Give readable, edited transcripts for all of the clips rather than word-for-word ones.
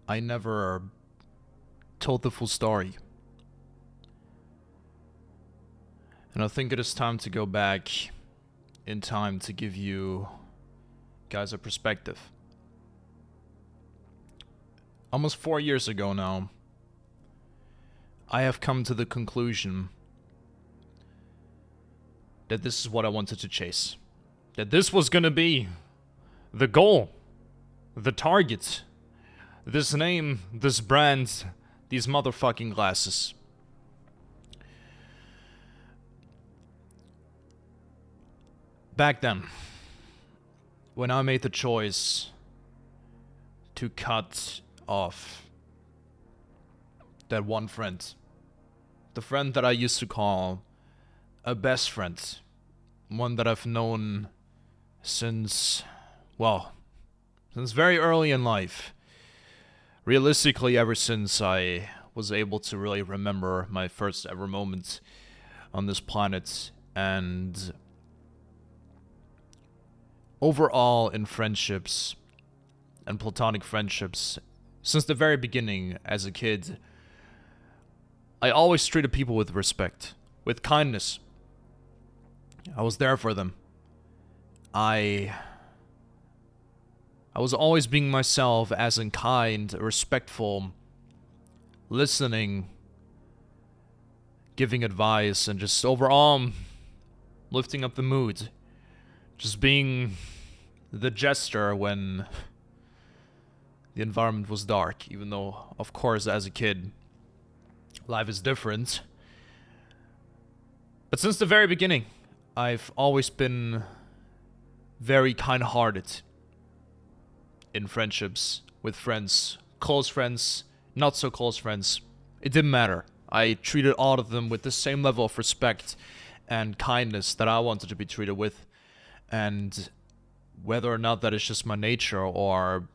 I never told the full story. And I think it is time to go back in time to give you guys a perspective. Almost 4 years ago now, I have come to the conclusion that this is what I wanted to chase. That this was gonna be the goal, the target, this name, this brand, these motherfucking glasses. Back then, when I made the choice to cut off that one friend, the friend that I used to call a best friend, one that I've known since, well, since very early in life. Realistically, ever since I was able to really remember my first ever moment on this planet. And overall in friendships and platonic friendships, since the very beginning as a kid, I always treated people with respect, with kindness. I was there for them. I was always being myself, as in kind, respectful, listening, giving advice, and just overall lifting up the mood. Just being the jester when the environment was dark, even though, of course, as a kid, life is different. But since the very beginning, I've always been very kind-hearted in friendships, with friends, close friends, not so close friends. It didn't matter. I treated all of them with the same level of respect and kindness that I wanted to be treated with. And whether or not that is just my nature or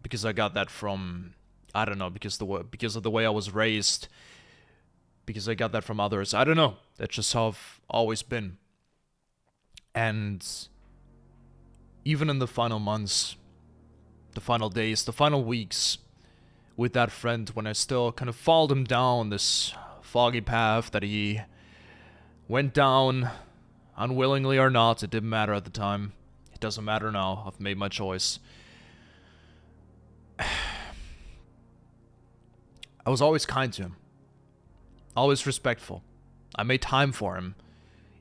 because I got that from, I don't know, because of the way I was raised, because I got that from others, I don't know. That's just how I've always been. And even in the final months, the final days, the final weeks with that friend, when I still kind of followed him down this foggy path that he went down, unwillingly or not, it didn't matter at the time. It doesn't matter now. I've made my choice. I was always kind to him. Always respectful. I made time for him.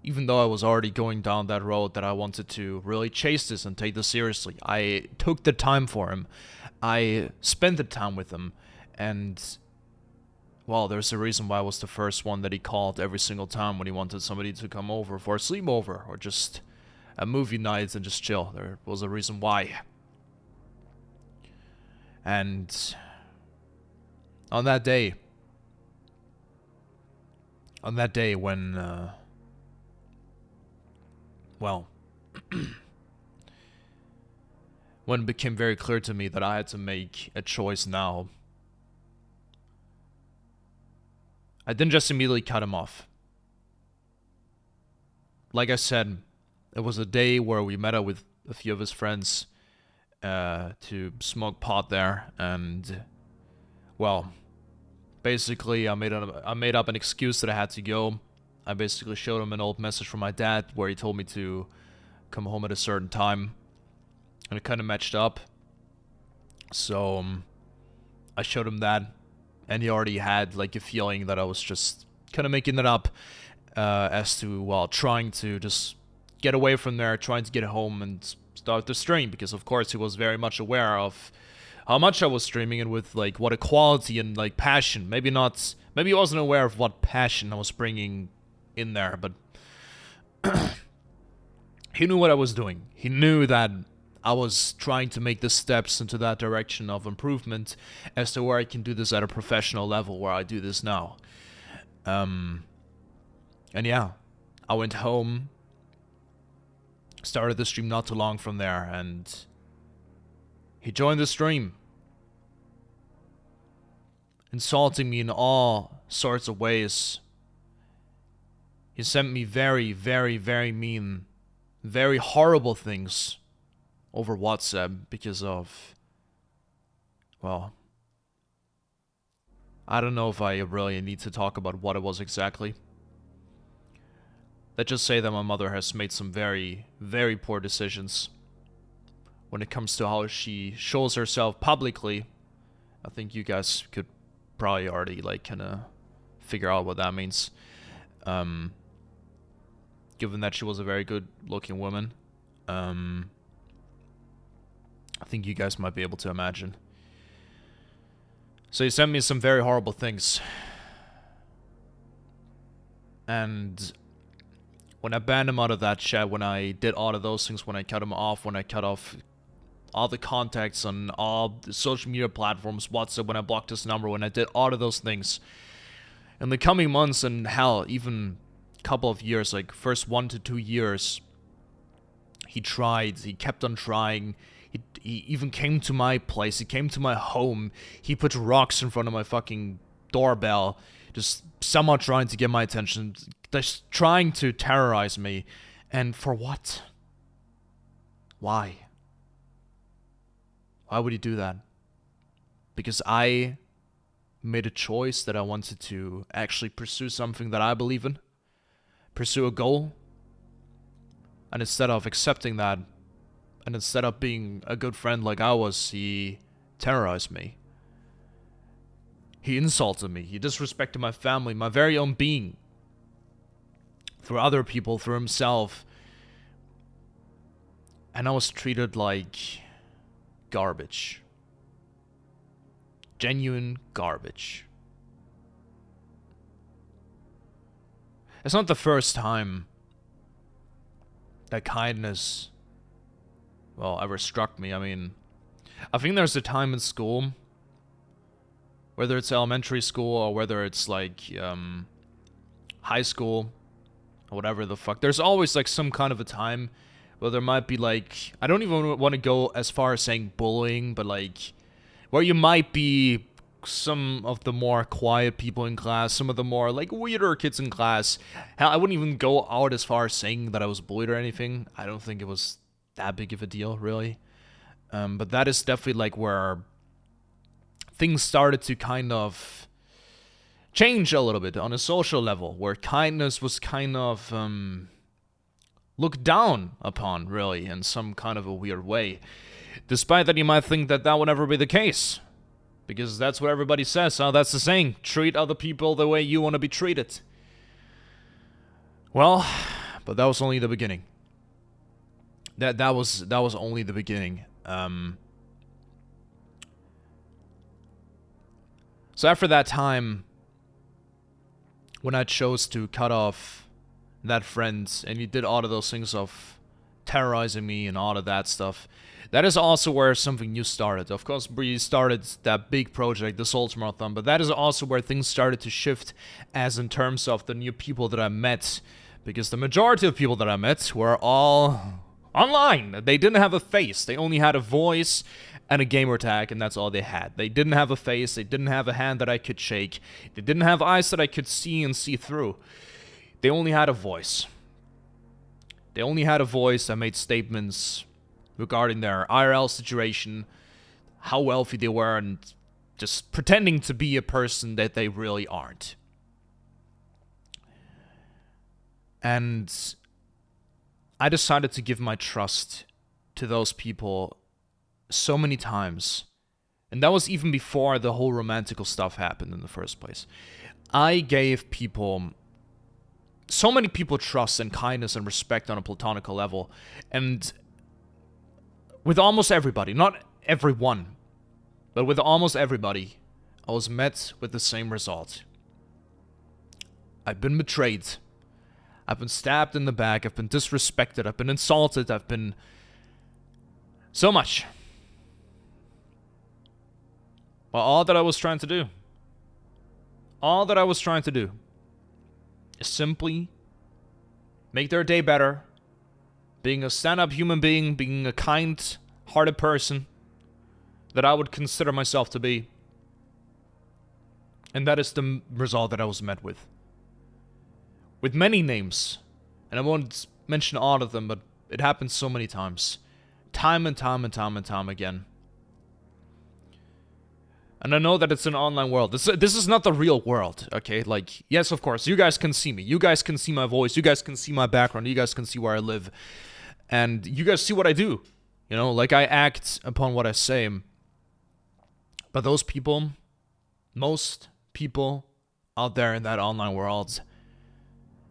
Even though I was already going down that road that I wanted to really chase this and take this seriously. I took the time for him. I spent the time with him. And, well, there's a reason why I was the first one that he called every single time when he wanted somebody to come over for a sleepover or just a movie night and just chill. There was a reason why. And on that day when, well, when it became very clear to me that I had to make a choice now, I didn't just immediately cut him off. Like I said, it was a day where we met up with a few of his friends to smoke pot there, and, well, basically I made up an excuse that I had to go. I basically showed him an old message from my dad where he told me to come home at a certain time, and it kind of matched up. So I showed him that, and he already had like a feeling that I was just kind of making it up as to, well, trying to just get away from there, trying to get home and start the stream, because of course he was very much aware of how much I was streaming and with like what a quality and like passion. Maybe he wasn't aware of what passion I was bringing in there, but he knew what I was doing. He knew that I was trying to make the steps into that direction of improvement as to where I can do this at a professional level where I do this now. And yeah, I went home, started the stream not too long from there, and he joined the stream, insulting me in all sorts of ways. He sent me very, very, very mean, very horrible things over WhatsApp because of, well, I don't know if I really need to talk about what it was exactly. Let's just say that my mother has made some very, very poor decisions when it comes to how she shows herself publicly. I think you guys could probably already, like, kind of figure out what that means. Given that she was a very good-looking woman, I think you guys might be able to imagine. So he sent me some very horrible things. And when I banned him out of that chat, when I did all of those things, when I cut him off, when I cut off all the contacts on all the social media platforms, WhatsApp, when I blocked his number, when I did all of those things, in the coming months and hell, even a couple of years, like first 1 to 2 years, he kept on trying. He even came to my place, he came to my home, he put rocks in front of my fucking doorbell, just somehow trying to get my attention, just trying to terrorize me. And for what? Why? Why would he do that? Because I made a choice that I wanted to actually pursue something that I believe in, pursue a goal, and instead of accepting that, and instead of being a good friend like I was, he terrorized me. He insulted me. He disrespected my family, my very own being. Through other people, through himself. And I was treated like garbage. Genuine garbage. It's not the first time that kindness, well, ever struck me. I mean, I think there's a time in school, whether it's elementary school or whether it's like high school or whatever the fuck, there's always like some kind of a time where there might be like, I don't even want to go as far as saying bullying, but like where you might be some of the more quiet people in class, some of the more like weirder kids in class. Hell, I wouldn't even go out as far as saying that I was bullied or anything. I don't think it was that big of a deal, really. But that is definitely like where things started to kind of change a little bit on a social level, where kindness was kind of looked down upon, really, in some kind of a weird way. Despite that, you might think that that would never be the case, because that's what everybody says. Oh, that's the saying: treat other people the way you want to be treated. Well, but that was only the beginning. That was only the beginning. So after that time, when I chose to cut off that friend, and he did all of those things of terrorizing me and all of that stuff, that is also where something new started. Of course, we started that big project, the Souls Marathon, but that is also where things started to shift, as in terms of the new people that I met, because the majority of people that I met were all online. They didn't have a face, they only had a voice and a gamer tag, and that's all they had. They didn't have a face, they didn't have a hand that I could shake, they didn't have eyes that I could see and see through. They only had a voice. They only had a voice that made statements regarding their IRL situation, how wealthy they were, and just pretending to be a person that they really aren't. And I decided to give my trust to those people so many times. And that was even before the whole romantical stuff happened in the first place. I gave people, so many people, trust and kindness and respect on a platonic level. And with almost everybody, not everyone, but with almost everybody, I was met with the same result. I've been betrayed. I've been stabbed in the back. I've been disrespected. I've been insulted. I've been so much. Well, all that I was trying to do is simply make their day better, being a stand-up human being, being a kind-hearted person that I would consider myself to be. And that is the result that I was met with. With many names. And I won't mention all of them, but it happened so many times. Time and time and time and time again. And I know that it's an online world. This is not the real world, okay? Like, yes, of course, you guys can see me. You guys can see my voice. You guys can see my background. You guys can see where I live. And you guys see what I do. You know, like I act upon what I say. But those people, most people out there in that online world,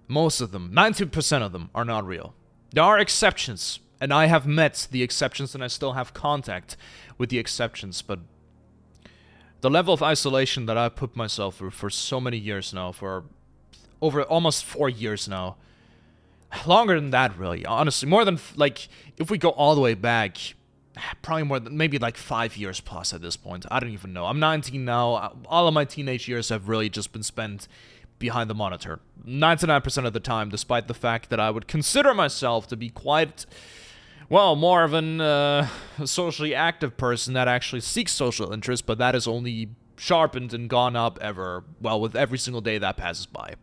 most of them, 90% of them are not real. There are exceptions, and I have met the exceptions and I still have contact with the exceptions, but the level of isolation that I put myself through for so many years now, for over almost 4 years now, longer than that really, honestly, more than, like, if we go all the way back, probably more than, maybe like 5 years plus at this point, I don't even know. I'm 19 now, all of my teenage years have really just been spent behind the monitor, 99% of the time, despite the fact that I would consider myself to be quite, well, more of an socially active person that actually seeks social interest, but that is only sharpened and gone up with every single day that passes by.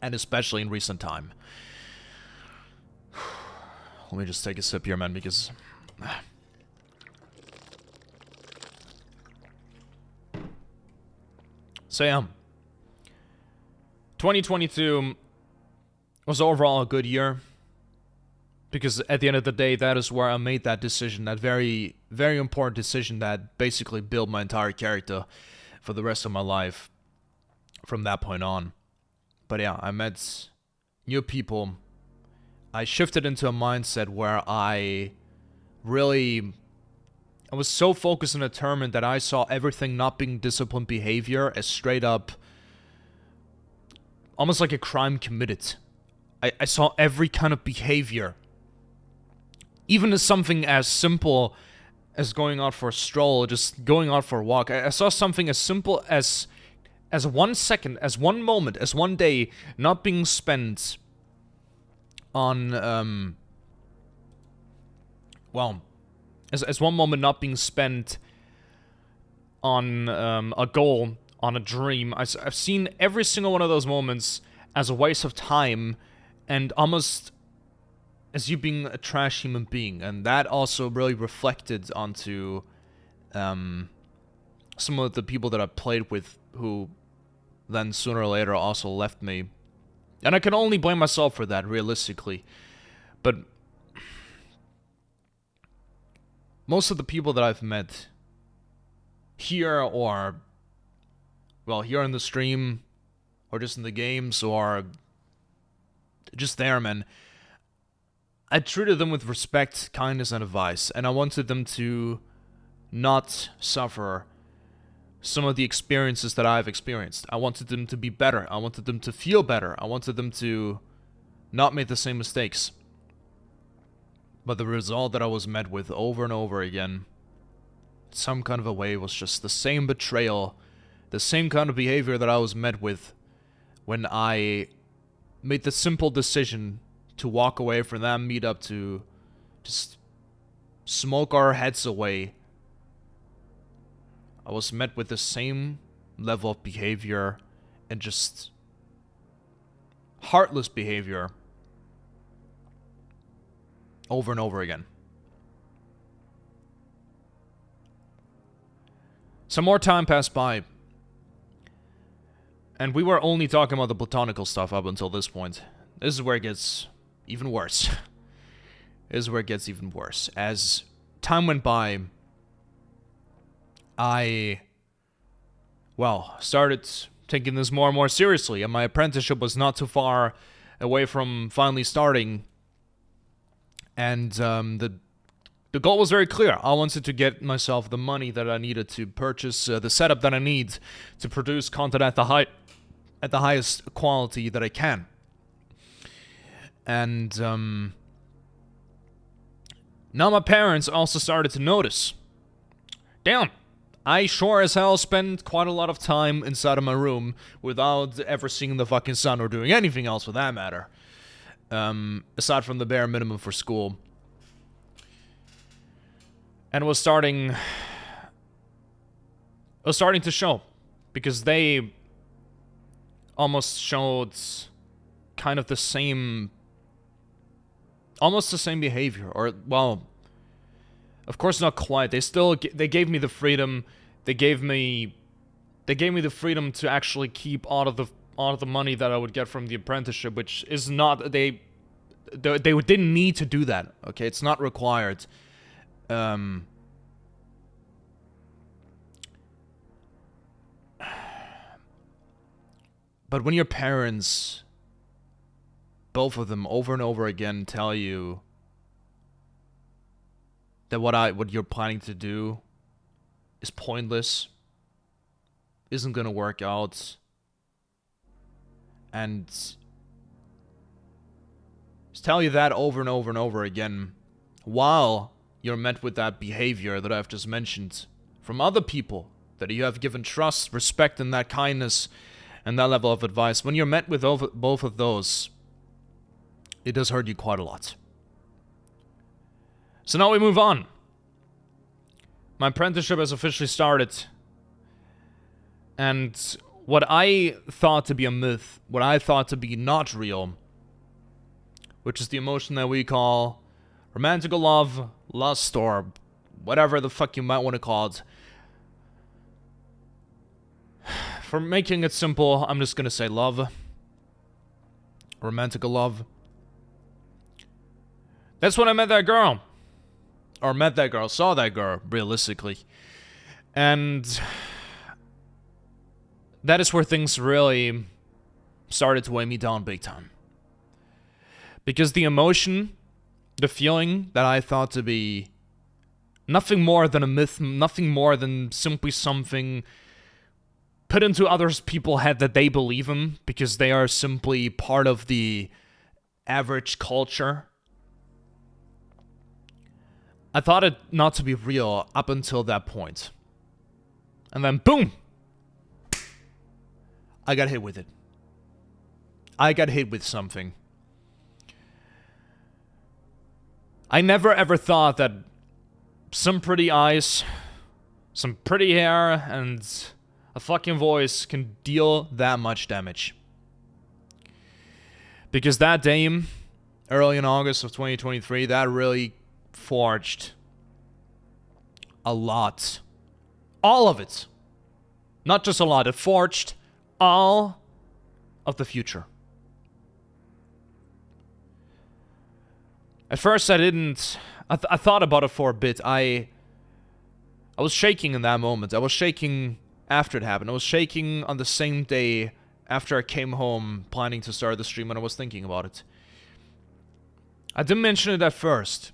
And especially in recent time. Let me just take a sip here, man, because... So, yeah. 2022 was overall a good year. Because at the end of the day, that is where I made that decision, that very, very important decision that basically built my entire character for the rest of my life from that point on. But yeah, I met new people. I shifted into a mindset where I was so focused and determined that I saw everything not being disciplined behavior as straight up, almost like a crime committed. I saw every kind of behavior, even as something as simple as going out for a stroll, just going out for a walk. I saw something as simple as 1 second, as 1 moment, as 1 day not being spent on, as 1 moment not being spent on a goal, on a dream. I've seen every single one of those moments as a waste of time and almost as you being a trash human being. And that also really reflected onto some of the people that I played with who then sooner or later also left me. And I can only blame myself for that, realistically. But most of the people that I've met here or, well, here in the stream or just in the games or just there, man, I treated them with respect, kindness, and advice. And I wanted them to not suffer some of the experiences that I've experienced. I wanted them to be better. I wanted them to feel better. I wanted them to not make the same mistakes. But the result that I was met with over and over again, some kind of a way, was just the same betrayal, the same kind of behavior that I was met with when I made the simple decision to walk away from that meetup to just smoke our heads away. I was met with the same level of behavior and just heartless behavior over and over again. Some more time passed by, and we were only talking about the platonical stuff up until this point. This is where it gets even worse. This is where it gets even worse. As time went by, I, started taking this more and more seriously, and my apprenticeship was not too far away from finally starting. And the goal was very clear. I wanted to get myself the money that I needed to purchase the setup that I need to produce content at the highest quality that I can. And now my parents also started to notice. Damn, I sure as hell spend quite a lot of time inside of my room without ever seeing the fucking sun or doing anything else for that matter. Aside from the bare minimum for school. And it was starting to show. Because they almost showed kind of the same... almost the same behavior. Or, well, of course not quite. They gave me the freedom They gave me the freedom to actually keep all of the money that I would get from the apprenticeship, which is not they didn't need to do that. Okay, it's not required. But when your parents, both of them, over and over again, tell you that what you're planning to do is pointless, isn't gonna work out, and tell you that over and over and over again, while you're met with that behavior that I've just mentioned from other people that you have given trust, respect, and that kindness, and that level of advice, when you're met with both of those, it does hurt you quite a lot. So now we move on. My apprenticeship has officially started. And what I thought to be a myth, what I thought to be not real, which is the emotion that we call romantical love, lust, or whatever the fuck you might want to call it. For making it simple, I'm just gonna say love. Romantical love. That's when I met that girl. Or saw that girl, realistically. And that is where things really started to weigh me down big time. Because the emotion, the feeling that I thought to be nothing more than a myth, nothing more than simply something put into others people's head that they believe in because they are simply part of the average culture. I thought it not to be real up until that point. And then boom! I got hit with it. I got hit with something. I never ever thought that some pretty eyes, some pretty hair, and a fucking voice can deal that much damage. Because that dame, early in August of 2023, that really forged a lot. All of it. Not just a lot, it forged all of the future. At first I didn't... I thought about it for a bit. I was shaking in that moment. I was shaking after it happened. I was shaking on the same day after I came home planning to start the stream, and I was thinking about it. I didn't mention it at first.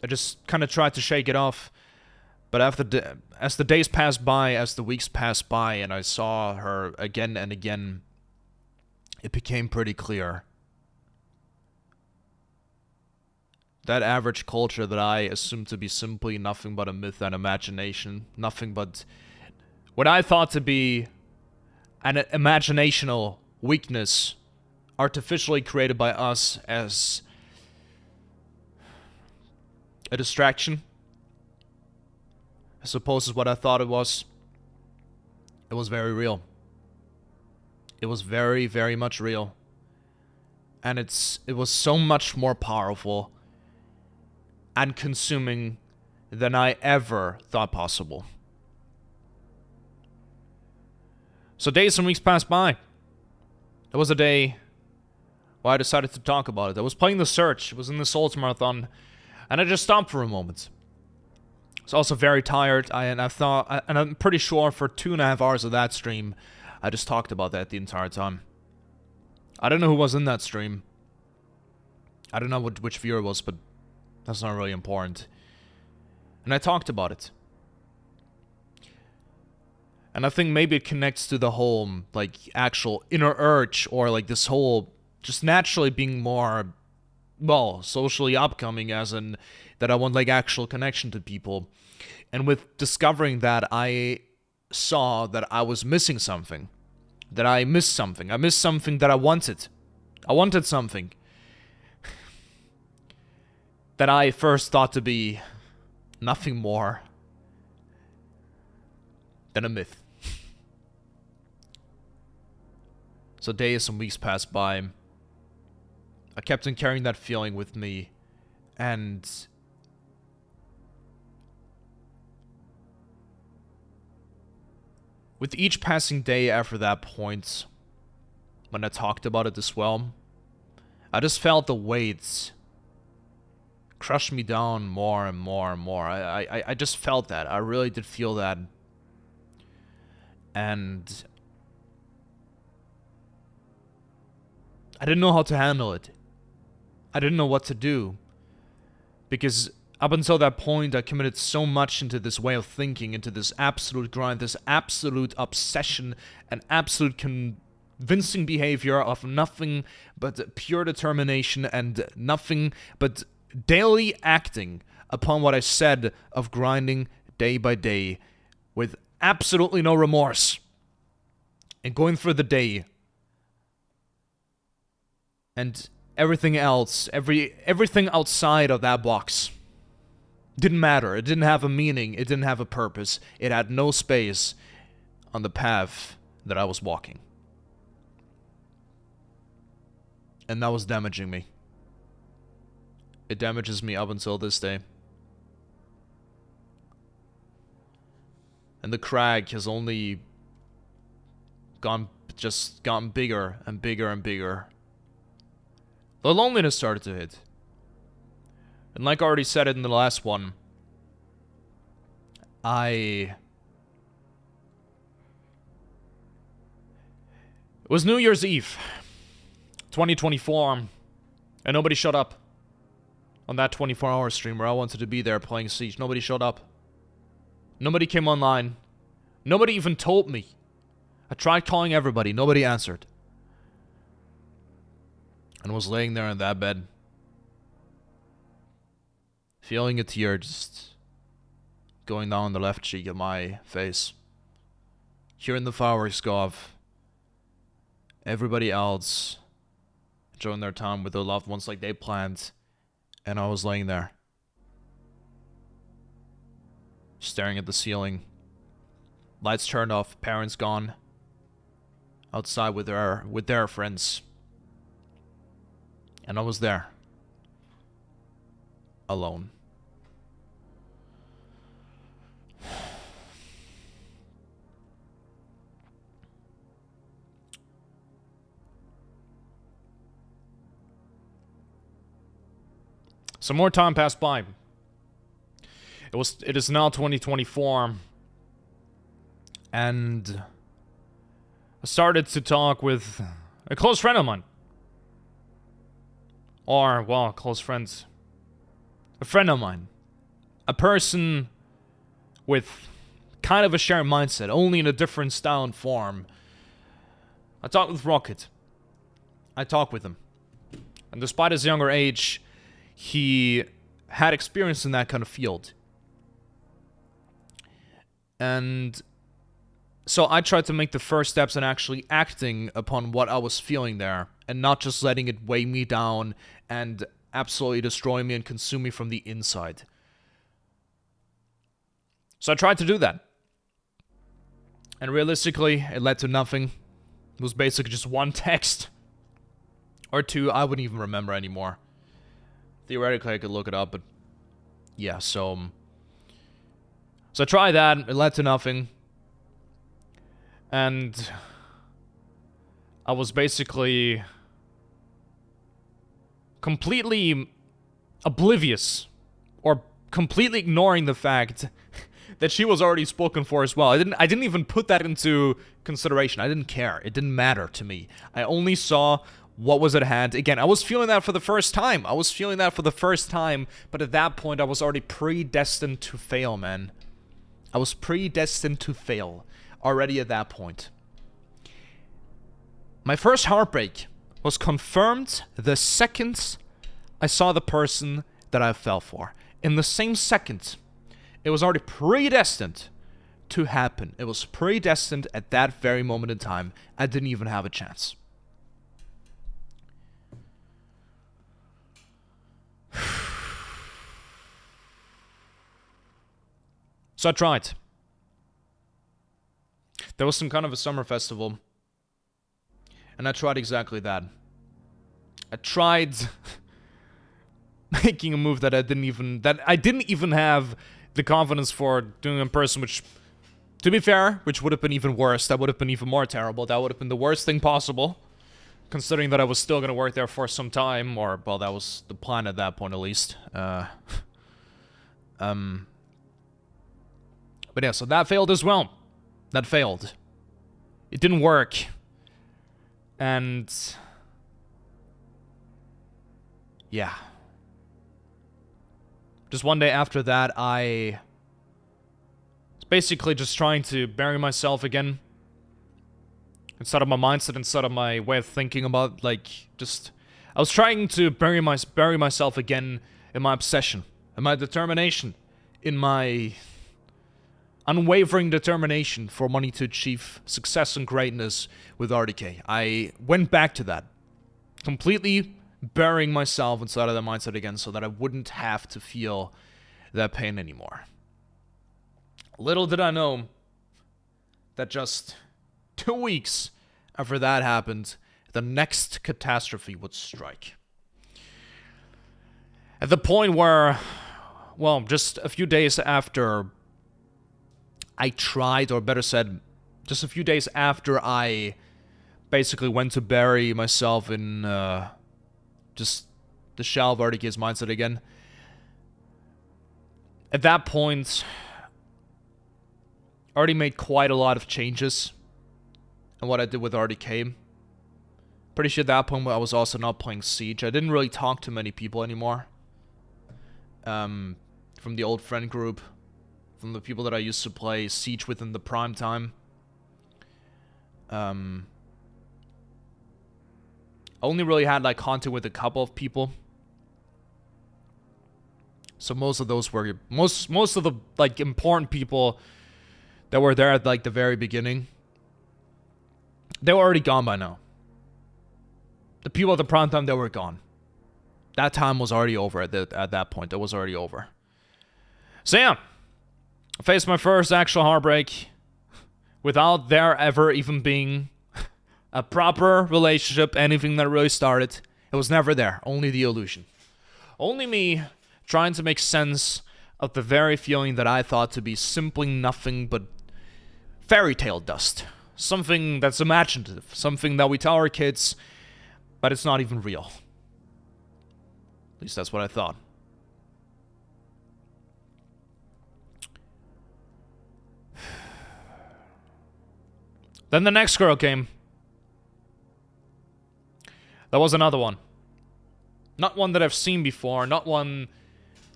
I just kind of tried to shake it off. But as the days passed by, as the weeks passed by, and I saw her again and again, it became pretty clear. That average culture that I assumed to be simply nothing but a myth and imagination, nothing but what I thought to be an imaginational weakness artificially created by us as a distraction, I suppose is what I thought it was. It was very real. It was very, very much real. And it was so much more powerful and consuming than I ever thought possible. So days and weeks passed by. There was a day where I decided to talk about it. I was playing The Search. It was in the Souls Marathon. And I just stopped for a moment. I was also very tired. And I'm pretty sure for 2.5 hours of that stream, I just talked about that the entire time. I don't know who was in that stream. I don't know which viewer it was, but that's not really important. And I talked about it. And I think maybe it connects to the whole, like, actual inner urge, or, like, this whole just naturally being more, well, socially upcoming, as in that I want, like, actual connection to people. And with discovering that, I saw that I was missing something. That I missed something. I missed something that I wanted. I wanted something that I first thought to be nothing more than a myth. So days and weeks passed by. I kept on carrying that feeling with me, and with each passing day after that point, when I talked about it as well, I just felt the weight crush me down more and more and more. I just felt that. I really did feel that. And I didn't know how to handle it. I didn't know what to do. Because up until that point, I committed so much into this way of thinking, into this absolute grind, this absolute obsession, and absolute convincing behavior of nothing but pure determination and nothing but daily acting upon what I said of grinding day by day with absolutely no remorse. And going through the day. And everything else, everything outside of that box didn't matter. It didn't have a meaning. It didn't have a purpose. It had no space on the path that I was walking. And that was damaging me. It damages me up until this day. And the crack has only gotten bigger and bigger and bigger. The loneliness started to hit. And like I already said it in the last one, it was New Year's Eve, 2024, and nobody showed up on that 24-hour stream where I wanted to be there playing Siege. Nobody showed up. Nobody came online. Nobody even told me. I tried calling everybody. Nobody answered. And was laying there in that bed, feeling a tear just going down the left cheek of my face. Hearing the fireworks go off. Everybody else enjoying their time with their loved ones like they planned. And I was laying there, staring at the ceiling. Lights turned off, parents gone. Outside with their friends. And I was there. Alone. Some more time passed by. It is now 2024. And I started to talk with a close friend of mine. Or, well, close friends. A friend of mine. A person with kind of a shared mindset, only in a different style and form. I talked with Rocket. I talked with him. And despite his younger age, he had experience in that kind of field. And so I tried to make the first steps in actually acting upon what I was feeling there, and not just letting it weigh me down and absolutely destroy me and consume me from the inside. So I tried to do that. And realistically, it led to nothing. It was basically just one text. Or two, I wouldn't even remember anymore. Theoretically, I could look it up, but yeah, so I tried that, it led to nothing. And I was basically completely oblivious, or completely ignoring the fact that she was already spoken for as well. I didn't even put that into consideration. I didn't care. It didn't matter to me. I only saw what was at hand. Again, I was feeling that for the first time. But at that point, I was already predestined to fail, man. I was predestined to fail already at that point. My first heartbreak was confirmed the second I saw the person that I fell for. In the same second, it was already predestined to happen. It was predestined at that very moment in time. I didn't even have a chance. So I tried. There was some kind of a summer festival. And I tried exactly that. I tried making a move that I didn't even have the confidence for doing in person, which To be fair, which would have been even worse, that would have been even more terrible. That would have been the worst thing possible, considering that I was still gonna work there for some time, or, well, that was the plan at that point, at least. But yeah, so that failed as well. That failed. It didn't work. And... yeah. Just one day after that, I was basically just trying to bury myself again. Instead of my mindset, instead of my way of thinking about, like, just... I was trying to bury myself again in my obsession, in my determination, in my unwavering determination for wanting to achieve success and greatness with RDK. I went back to that, completely burying myself inside of that mindset again so that I wouldn't have to feel that pain anymore. Little did I know that just 2 weeks after that happened, the next catastrophe would strike. At the point where, well, just a few days after I tried, or better said, just a few days after I basically went to bury myself in just the shell of RDK's mindset again. At that point, I already made quite a lot of changes in what I did with RDK. Pretty sure at that point I was also not playing Siege. I didn't really talk to many people anymore. From the old friend group. From the people that I used to play Siege with in the prime time. I only really had like contact with a couple of people. So most of those were most of the like important people that were there at like the very beginning. They were already gone by now. The people at the prime time, they were gone. That time was already over at that point. It was already over. So yeah, I faced my first actual heartbreak without there ever even being a proper relationship, anything that really started. It was never there. Only the illusion. Only me trying to make sense of the very feeling that I thought to be simply nothing but fairy tale dust. Something that's imaginative. Something that we tell our kids, but it's not even real. At least that's what I thought. Then the next girl came. That was another one. Not one that I've seen before, not one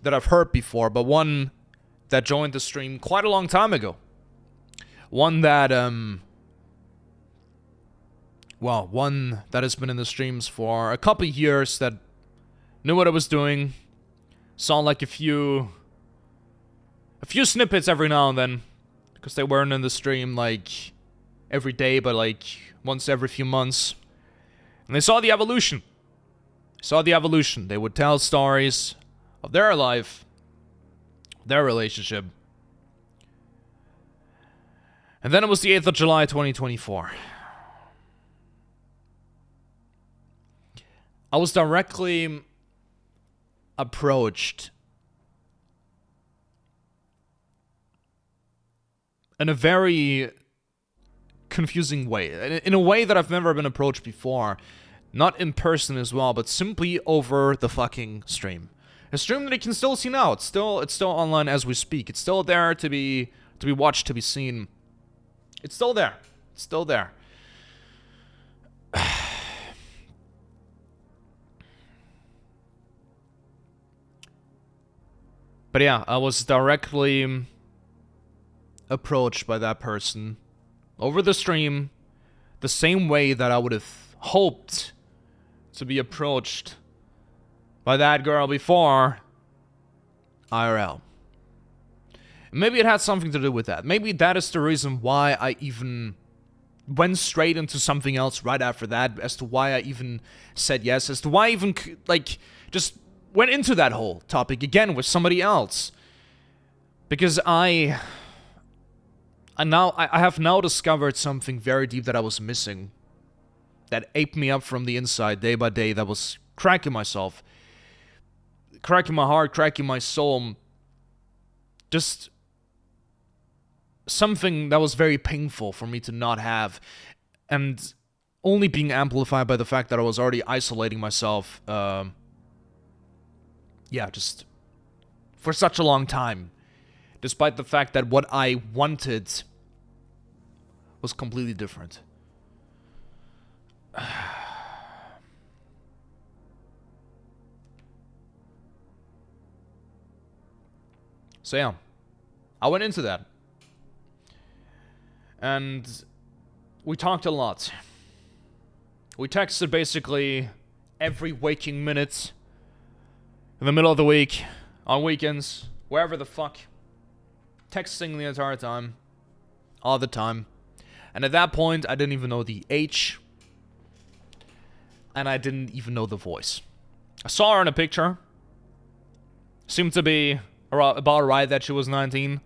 that I've heard before, but one that joined the stream quite a long time ago. One that, well, one that has been in the streams for a couple years, that knew what I was doing, saw like a few snippets every now and then, because they weren't in the stream like every day, but like once every few months. And they saw the evolution. They would tell stories of their life, their relationship. And then it was the 8th of July, 2024. I was directly approached in a very confusing way. In a way that I've never been approached before. Not in person as well, but simply over the fucking stream. A stream that you can still see now. It's still online as we speak. It's still there to be watched, to be seen. It's still there. It's still there. But yeah, I was directly approached by that person over the stream, the same way that I would have hoped to be approached by that girl before IRL. Maybe it had something to do with that. Maybe that is the reason why I even went straight into something else right after that, as to why I even said yes, as to why I even, like, just went into that whole topic again with somebody else. Because I have now discovered something very deep that I was missing. That ate me up from the inside day by day, that was cracking myself. Cracking my heart, cracking my soul. Just something that was very painful for me to not have, and only being amplified by the fact that I was already isolating myself, just for such a long time, despite the fact that what I wanted was completely different. So yeah, I went into that. And we talked a lot. We texted basically every waking minute, in the middle of the week, on weekends, wherever the fuck. Texting the entire time. All the time. And at that point, I didn't even know the age. And I didn't even know the voice. I saw her in a picture. Seemed to be about right that she was 19.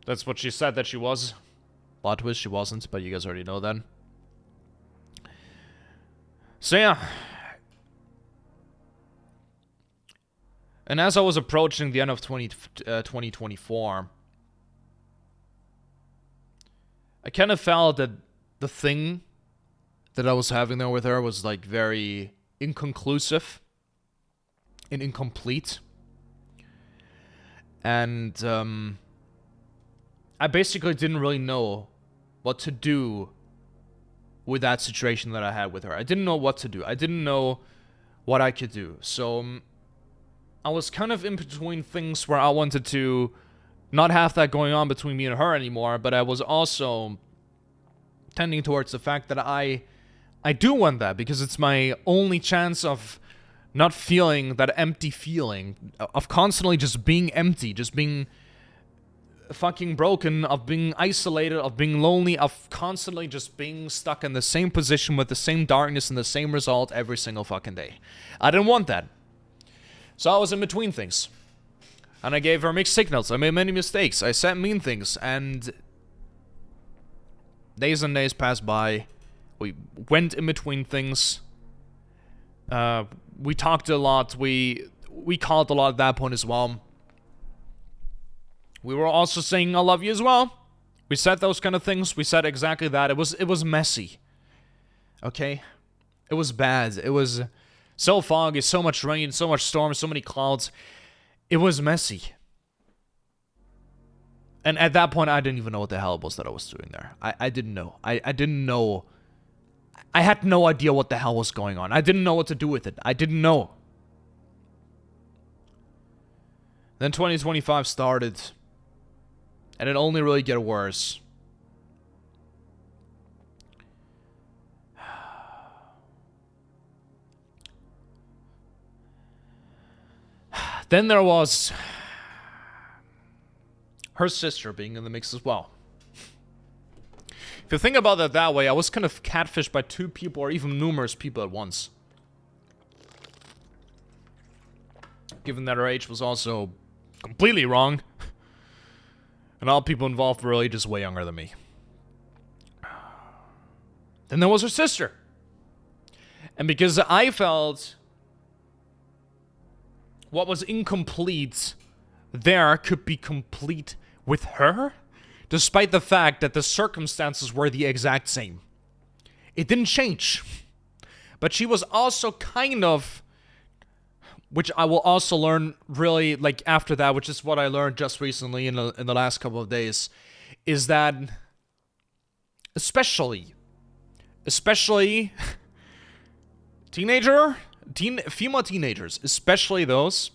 That's what she said that she was. Plot twist, she wasn't, but you guys already know that. So yeah. And as I was approaching the end of 2024, I kind of felt that the thing that I was having there with her was like very inconclusive and incomplete. And I basically didn't really know what to do with that situation that I had with her. I didn't know what to do. I didn't know what I could do. So I was kind of in between things where I wanted to not have that going on between me and her anymore, but I was also tending towards the fact that I do want that, because it's my only chance of not feeling that empty feeling, of constantly just being empty, just being fucking broken, of being isolated, of being lonely, of constantly just being stuck in the same position with the same darkness and the same result every single fucking day. I didn't want that. So I was in between things. And I gave her mixed signals. I made many mistakes. I said mean things. And days and days passed by. We went in between things. We talked a lot. We called a lot at that point as well. We were also saying I love you as well. We said those kind of things. We said exactly that. It was messy. Okay? It was bad. It was so foggy, so much rain, so much storm, so many clouds. It was messy. And at that point, I didn't even know what the hell it was that I was doing there. I didn't know. I didn't know. I had no idea what the hell was going on. I didn't know what to do with it. I didn't know. Then 2025 started. And it only really got worse. Then there was her sister being in the mix as well. If you think about it that way, I was kind of catfished by two people or even numerous people at once. Given that her age was also completely wrong. And all people involved were really just way younger than me. Then there was her sister. And because I felt what was incomplete there could be complete with her, despite the fact that the circumstances were the exact same. It didn't change. But she was also kind of, which I will also learn really, like, after that, which is what I learned just recently in the last couple of days, is that especially female teenagers, especially those,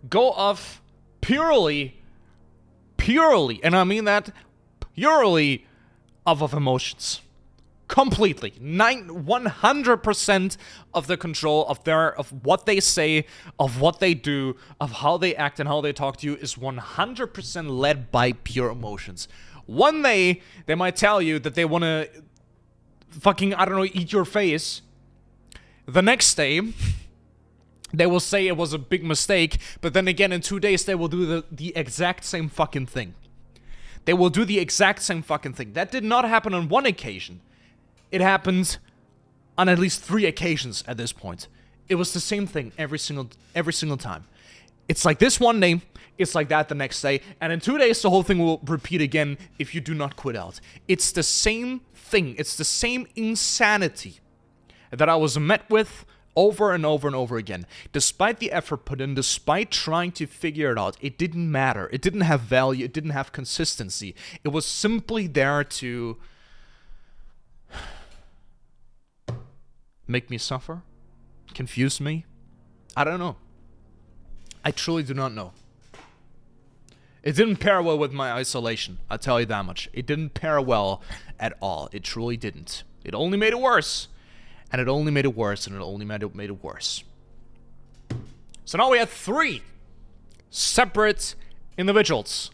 go off purely, and I mean that purely of emotions. Completely. 100% of the control of what they say, of what they do, of how they act and how they talk to you is 100% led by pure emotions. One day, they might tell you that they want to fucking, I don't know, eat your face. The next day, they will say it was a big mistake, but then again, in 2 days, they will do the exact same fucking thing. They will do the exact same fucking thing. That did not happen on one occasion. It happened on at least 3 occasions at this point. It was the same thing every single time. It's like this one day, it's like that the next day. And in 2 days, the whole thing will repeat again if you do not quit out. It's the same thing. It's the same insanity that I was met with over and over and over again. Despite the effort put in, despite trying to figure it out, it didn't matter. It didn't have value. It didn't have consistency. It was simply there to make me suffer, confuse me. I don't know. I truly do not know. It didn't pair well with my isolation, I'll tell you that much. It didn't pair well at all. It truly didn't. It only made it worse. And it only made it worse, and it only made it worse. So now we have 3 separate individuals.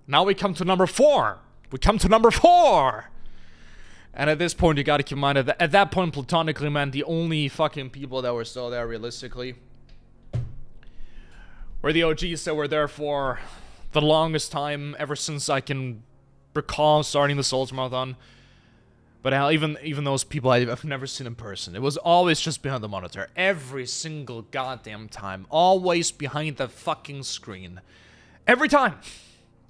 Now we come to number 4. We come to number 4! And at this point, you gotta keep in mind that at that point, platonically, man, the only fucking people that were still there, realistically, were the OGs that were there for the longest time, ever since I can recall starting the Souls Marathon. But hell, even those people I've never seen in person. It was always just behind the monitor. Every single goddamn time. Always behind the fucking screen. Every time.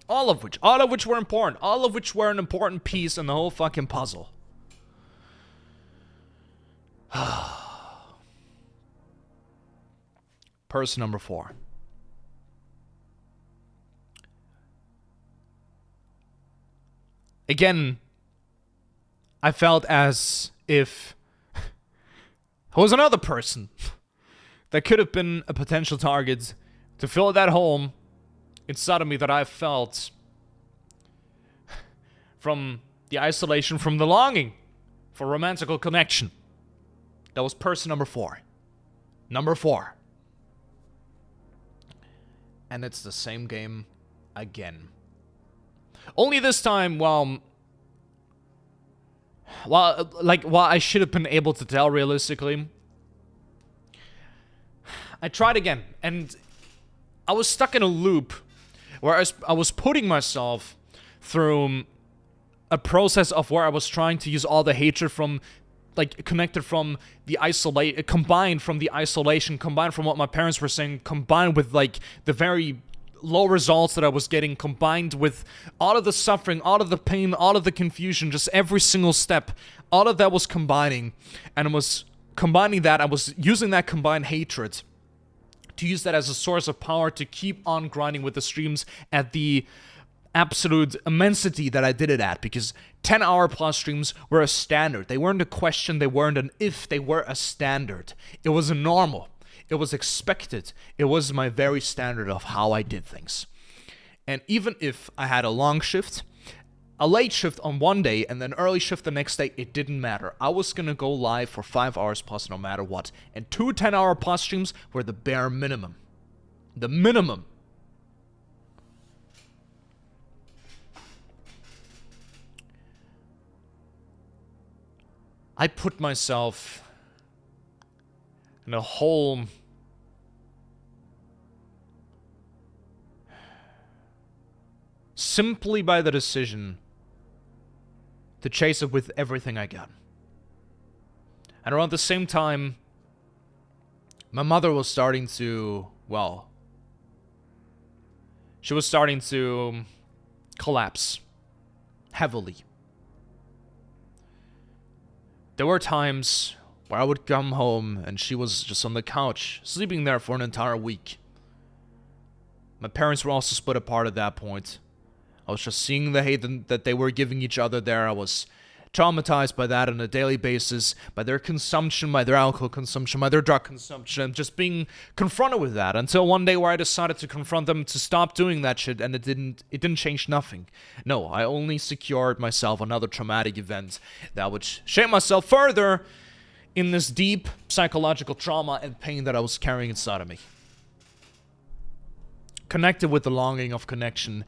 All of which were important. All of which were an important piece in the whole fucking puzzle. Person number 4. Again, I felt as if I was another person that could have been a potential target to fill that hole inside of me that I felt from the isolation, from the longing for romantical connection. That was person number 4. Number 4. And it's the same game again. Only this time, while I should have been able to tell realistically, I tried again, and I was stuck in a loop where I was putting myself through a process of where I was trying to use all the hatred from, like, connected from the combined from the isolation, combined from what my parents were saying, combined with, like, the very low results that I was getting, combined with all of the suffering, all of the pain, all of the confusion, just every single step, all of that was combining, and I was combining that, I was using that combined hatred to use that as a source of power to keep on grinding with the streams at the absolute immensity that I did it at, because 10-hour plus streams were a standard. They weren't a question, they weren't an if, they were a standard. It was a normal. It was expected. It was my very standard of how I did things. And even if I had a long shift, a late shift on one day, and then early shift the next day, it didn't matter. I was gonna go live for 5 hours plus no matter what. And 2 10-hour plus streams were the bare minimum. The minimum. I put myself in a whole simply by the decision to chase it with everything I got. And around the same time, my mother was starting to, well, she was starting to collapse heavily. There were times where I would come home and she was just on the couch, sleeping there for an entire week. My parents were also split apart at that point. I was just seeing the hate that they were giving each other there. I was traumatized by that on a daily basis, by their consumption, by their alcohol consumption, by their drug consumption, just being confronted with that, until one day where I decided to confront them to stop doing that shit, and it didn't change nothing. No, I only secured myself another traumatic event that would shape myself further in this deep psychological trauma and pain that I was carrying inside of me. Connected with the longing of connection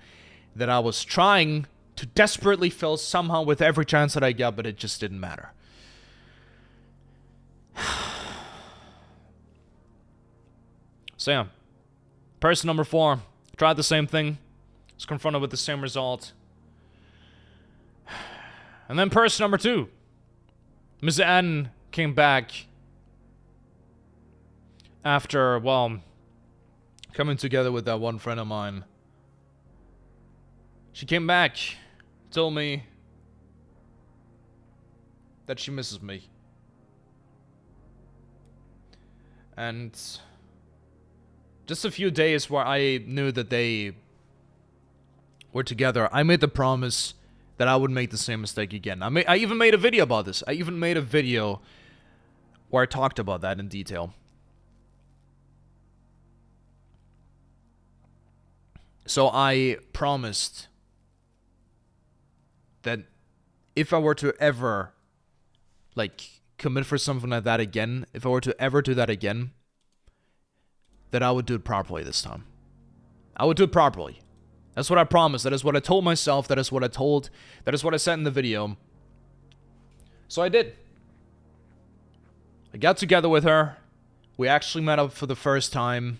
that I was trying to desperately fill somehow with every chance that I got, but it just didn't matter. So yeah, person number 4 tried the same thing, was confronted with the same result. And then person number 2, Ms. N, came back after, well, coming together with that one friend of mine. She came back, told me that she misses me. And just a few days where I knew that they were together, I made the promise that I would make the same mistake again. I even made a video about this. I even made a video where I talked about that in detail. So I promised that if I were to ever, like, commit for something like that again, if I were to ever do that again, that I would do it properly this time. I would do it properly. That's what I promised. That is what I told myself. That is what I said in the video. So I did. I got together with her. We actually met up for the first time.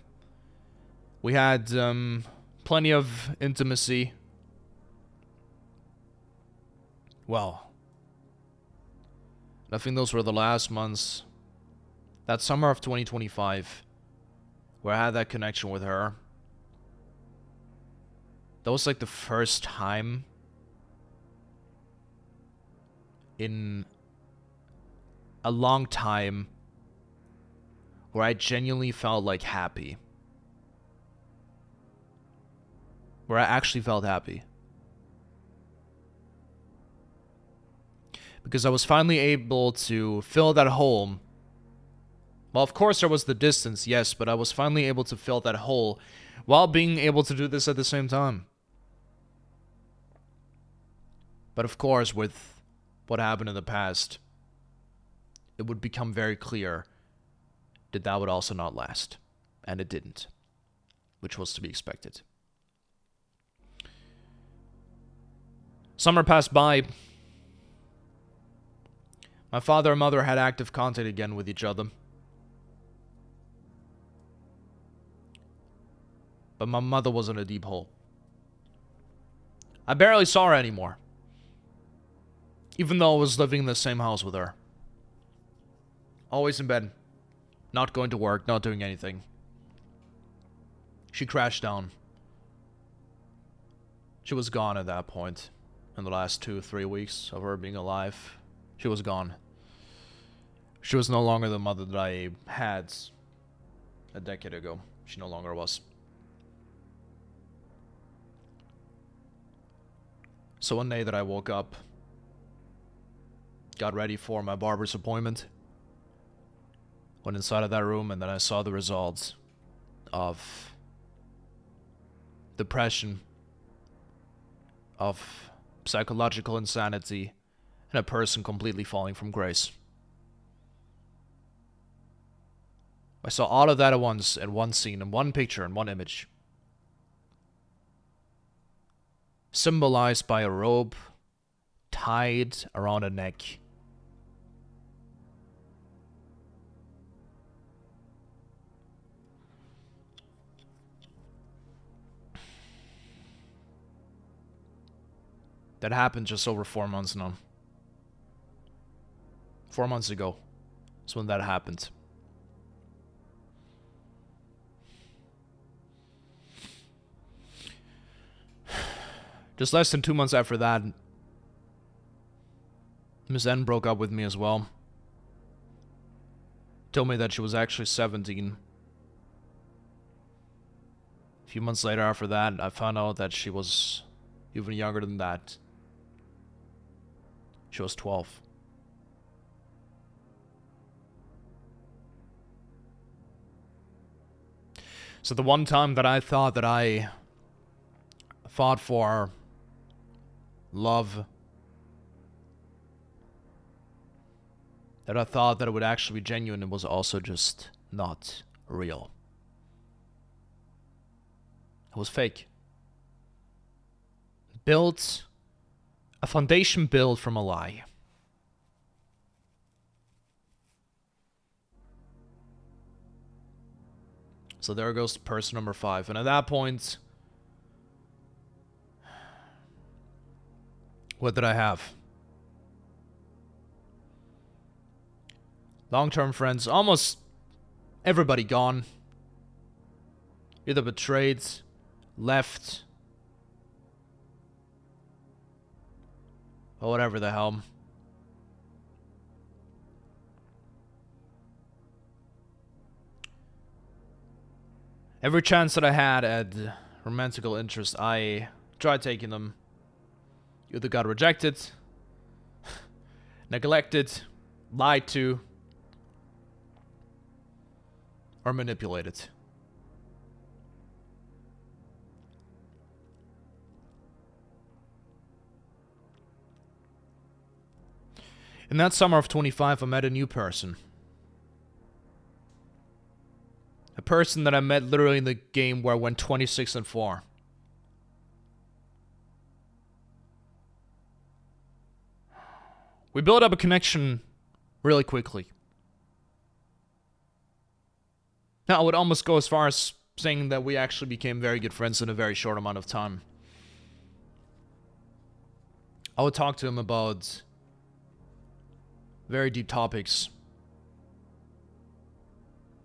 We had plenty of intimacy. Well, I think those were the last months. That summer of 2025, where I had that connection with her. That was like the first time in a long time where I genuinely felt like happy. Where I actually felt happy. Because I was finally able to fill that hole. Well, of course there was the distance, yes, but I was finally able to fill that hole while being able to do this at the same time. But of course, with what happened in the past, it would become very clear that that would also not last. And it didn't. Which was to be expected. Summer passed by. My father and mother had active contact again with each other. But my mother was in a deep hole. I barely saw her anymore. Even though I was living in the same house with her. Always in bed. Not going to work, not doing anything. She crashed down. She was gone at that point. In the last 2-3 weeks of her being alive, she was gone. She was no longer the mother that I had a decade ago. She no longer was. So one day that I woke up, got ready for my barber's appointment, went inside of that room, and then I saw the results of depression, of psychological insanity, and a person completely falling from grace. I saw all of that at once, in one scene, in one picture, in one image. Symbolized by a rope tied around a neck. That happened just over 4 months now. 4 months ago is when that happened. Just less than 2 months after that, Miss N broke up with me as well. Told me that she was actually 17. A few months later after that, I found out that she was even younger than that. She was 12. So the one time that I thought that I fought for love, that I thought that it would actually be genuine, it was also just not real. It was fake. Built a foundation built from a lie. So there goes person number 5. And at that point, what did I have? Long-term friends, almost everybody gone. Either betrayed, left, or whatever the hell. Every chance that I had at romantical interest, I tried taking them. Either got rejected, neglected, lied to, or manipulated. In that summer of 25, I met a new person. A person that I met literally in the game where I went 26-4. We built up a connection really quickly. Now, I would almost go as far as saying that we actually became very good friends in a very short amount of time. I would talk to him about very deep topics,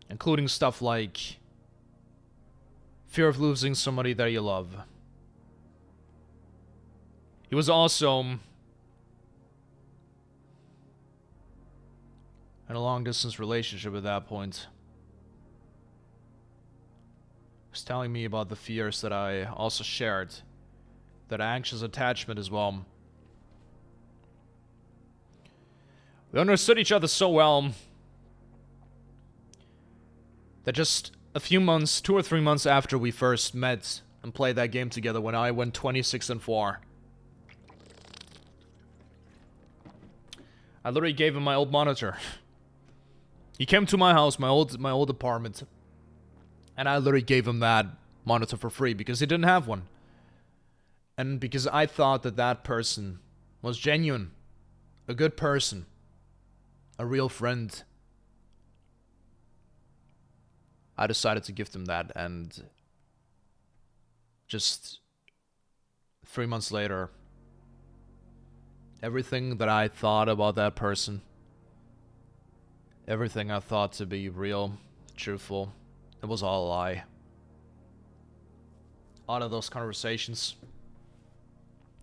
including stuff like fear of losing somebody that you love. He was also in a long-distance relationship at that point. He was telling me about the fears that I also shared, that anxious attachment as well. We understood each other so well that just a few months, 2 or 3 months after we first met and played that game together, when I went 26-4, I literally gave him my old monitor. He came to my house, my old apartment, and I literally gave him that monitor for free because he didn't have one. And because I thought that that person was genuine, a good person, a real friend, I decided to gift him that. And just 3 months later, everything that I thought about that person, everything I thought to be real, truthful, it was all a lie. All of those conversations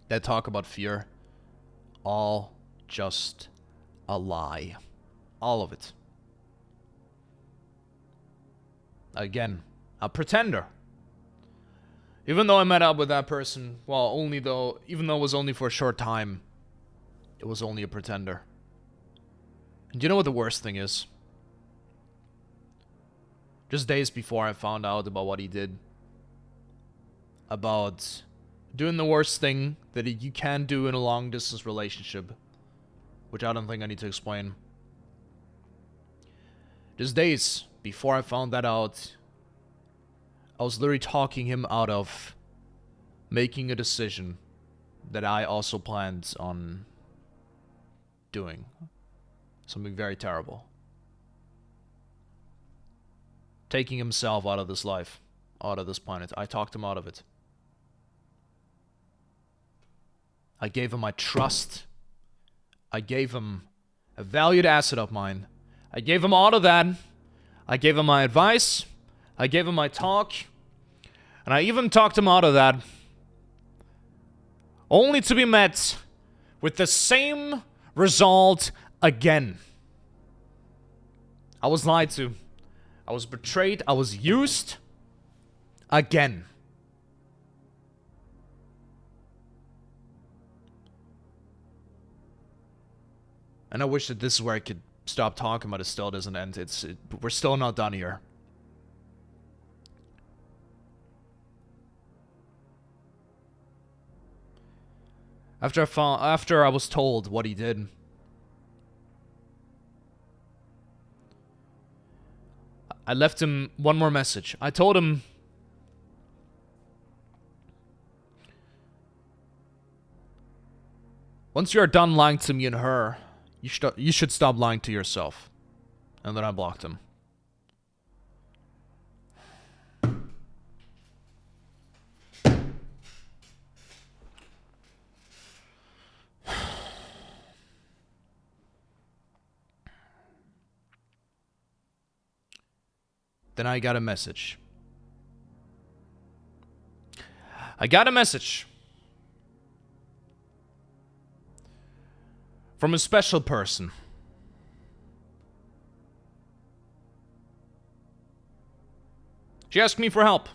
that talk about fear, all just a lie. All of it. Again, a pretender. Even though I met up with that person, well, even though it was only for a short time, it was only a pretender. And do you know what the worst thing is? Just days before I found out about what he did, about doing the worst thing that you can do in a long-distance relationship, which I don't think I need to explain. Just days before I found that out, I was literally talking him out of making a decision that I also planned on doing. Something very terrible. Taking himself out of this life, out of this planet. I talked him out of it. I gave him my trust. I gave him a valued asset of mine. I gave him all of that. I gave him my advice. I gave him my talk. And I even talked him out of that. Only to be met with the same result again. I was lied to. I was betrayed. I was used. Again. And I wish that this is where I could stop talking, but it still doesn't end. We're still not done here. After I was told what he did, I left him one more message. I told him, once you are done lying to me and her, you should stop lying to yourself. And then I blocked him. Then I got a message. I got a message from a special person. She asked me for help.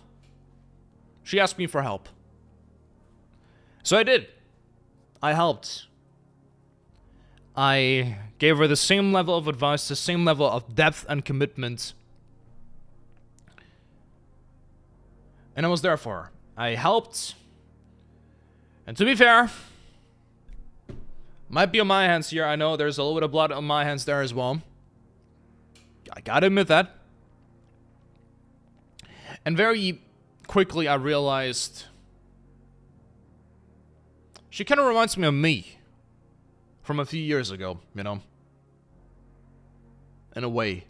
So I did. I helped. I gave her the same level of advice, the same level of depth and commitment. And I was there for her. I helped. And to be fair, might be on my hands here. I know there's a little bit of blood on my hands there as well. I gotta admit that. And very quickly I realized she kind of reminds me of me from a few years ago, you know, in a way.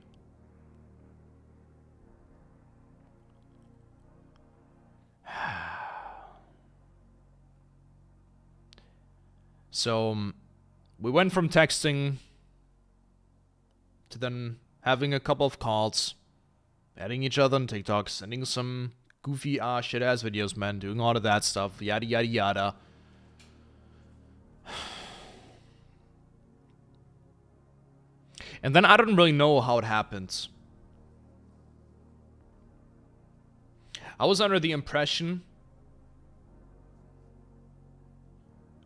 So, we went from texting to then having a couple of calls, adding each other on TikTok, sending some goofy shit-ass videos, man, doing all of that stuff, yada yada yada. And then I don't really know how it happened. I was under the impression,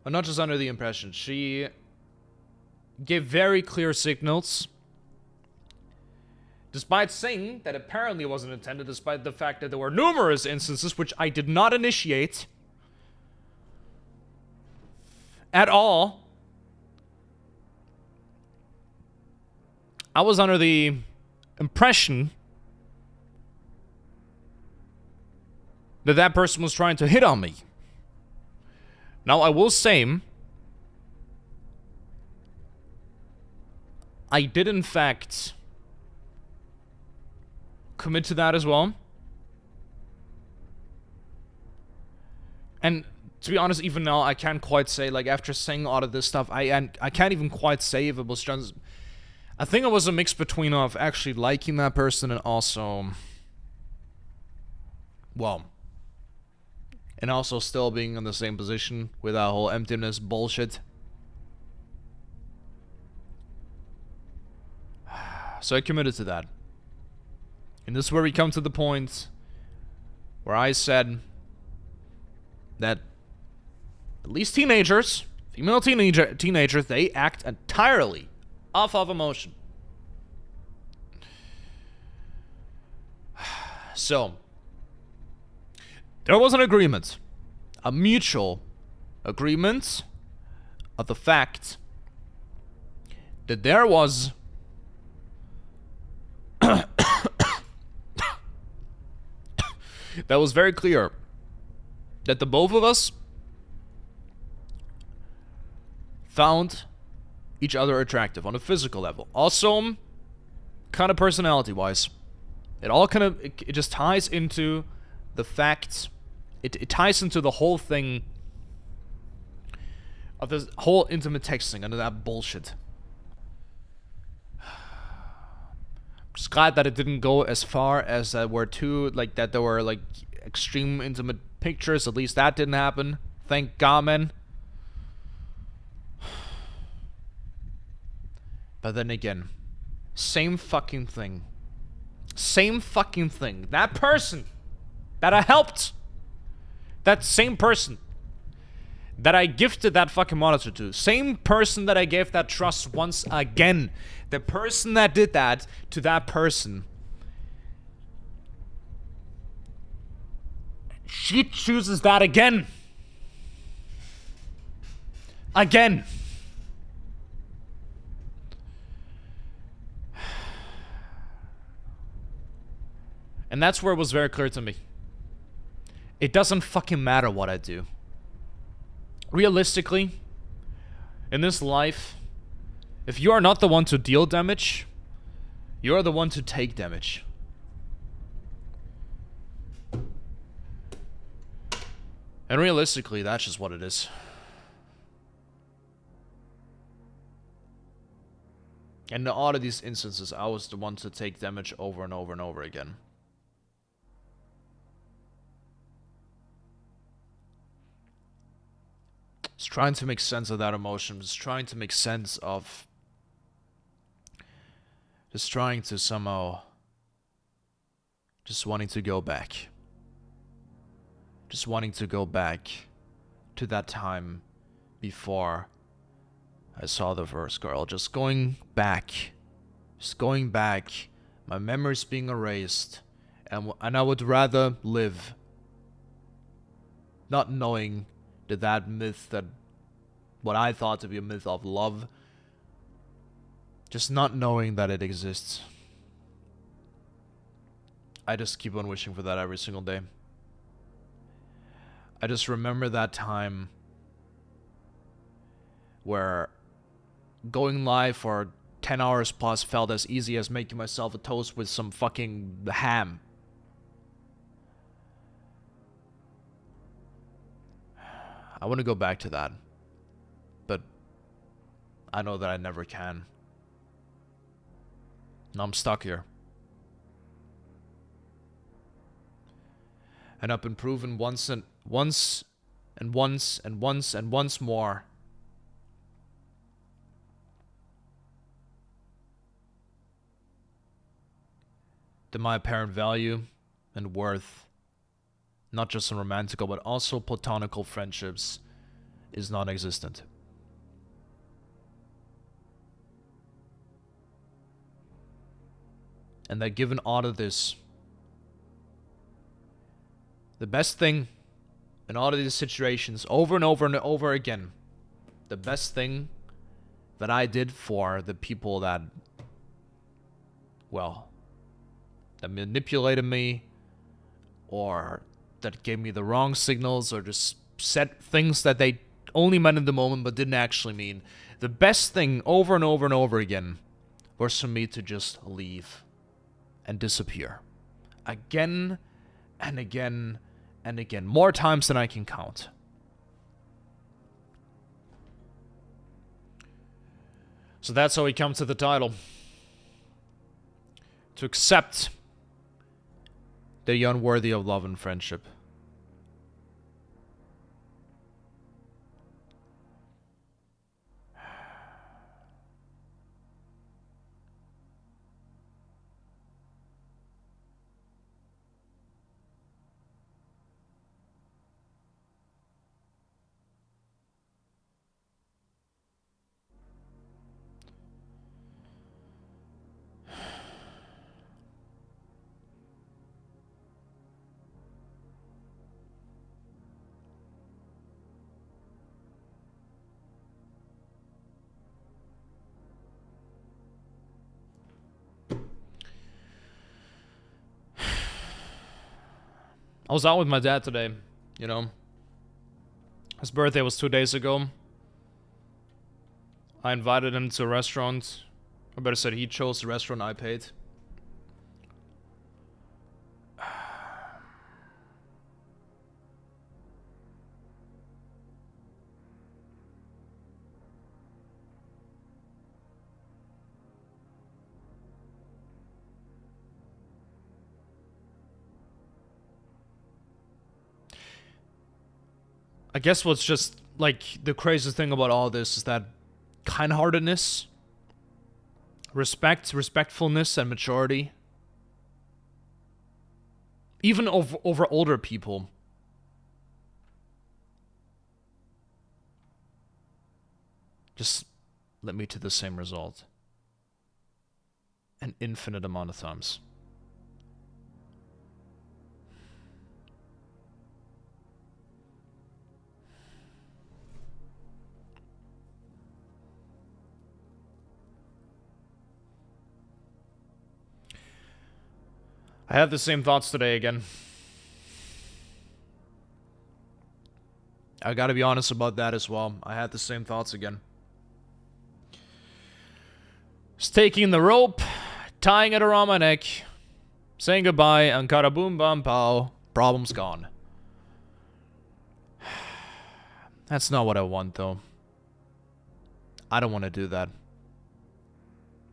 or not just under the impression, she gave very clear signals, despite saying that apparently it wasn't intended, despite the fact that there were numerous instances which I did not initiate at all. I was under the impression that that person was trying to hit on me. Now, I will say, I did in fact commit to that as well. And to be honest, even now, I can't quite say, like, after saying all of this stuff, I can't even quite say if it was just... I think it was a mix between of actually liking that person and also... well... and also still being in the same position with that whole emptiness bullshit. So I committed to that. And this is where we come to the point where I said that at least teenagers, female teenagers, they act entirely off of emotion. So, there was an agreement, a mutual agreement of the fact that there was that was very clear that the both of us found each other attractive on a physical level. Also, kind of personality-wise. It all kind of, it just ties into the fact, it ties into the whole thing of this whole intimate texting and that bullshit. I'm just glad that it didn't go as far as that were too, like, that there were, like, extreme intimate pictures. At least that didn't happen. Thank God, man. But then again, same fucking thing. Same fucking thing. That person that I helped, that same person that I gifted that fucking monitor to, same person that I gave that trust once again, the person that did that to that person, she chooses that again. Again. And that's where it was very clear to me. It doesn't fucking matter what I do. Realistically, in this life, if you are not the one to deal damage, you are the one to take damage. And realistically, that's just what it is. And in all of these instances, I was the one to take damage over and over and over again. trying to make sense of that emotion, just trying to make sense of, just trying to somehow, just wanting to go back. Just wanting to go back to that time before I saw the first girl. Just going back. Just going back. My memories being erased. And I would rather live not knowing that myth, that what I thought to be a myth of love, just not knowing that it exists. I just keep on wishing for that every single day. I just remember that time where going live for 10 hours plus felt as easy as making myself a toast with some fucking ham. I want to go back to that, but I know that I never can. Now I'm stuck here. And I've been proven once more that my apparent value and worth, not just in romantical but also platonical friendships, is non-existent. And that given all of this, the best thing in all of these situations, over and over and over again, the best thing that I did for the people that, well, that manipulated me, or that gave me the wrong signals, or just said things that they only meant in the moment but didn't actually mean, the best thing over and over and over again was for me to just leave and disappear. Again and again and again. More times than I can count. So that's how we come to the title. To accept the unworthy of love and friendship. I was out with my dad today, you know. His birthday was 2 days ago. I invited him to a restaurant. Or better said, he chose the restaurant I paid. I guess what's just, like, the craziest thing about all this is that kind-heartedness, respectfulness, and maturity, even over older people, just led me to the same result. An infinite amount of times. I had the same thoughts today again. I gotta be honest about that as well. I had the same thoughts again. Just taking the rope, tying it around my neck, saying goodbye, and kada boom bam pow, problem's gone. That's not what I want, though. I don't want to do that.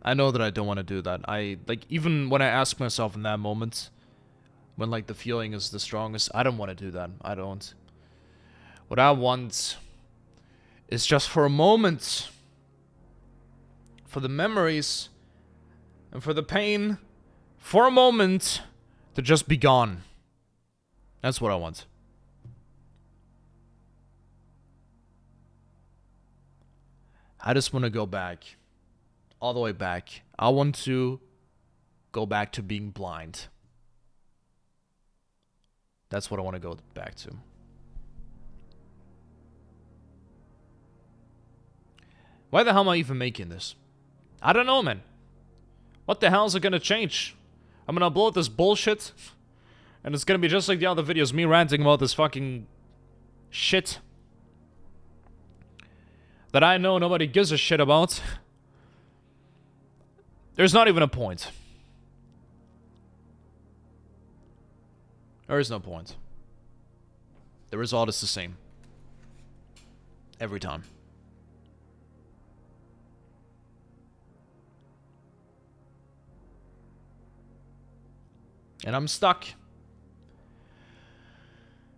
I know that I don't want to do that. Even when I ask myself in that moment, when, like, the feeling is the strongest, I don't want to do that. I don't. What I want is just for a moment. For the memories and for the pain, for a moment, to just be gone. That's what I want. I just want to go back. All the way back. I want to go back to being blind. That's what I want to go back to. Why the hell am I even making this? I don't know, man. What the hell is it gonna change? I'm gonna upload this bullshit, and it's gonna be just like the other videos, me ranting about this fucking shit that I know nobody gives a shit about. There's not even a point. There is no point. The result is the same. Every time. And I'm stuck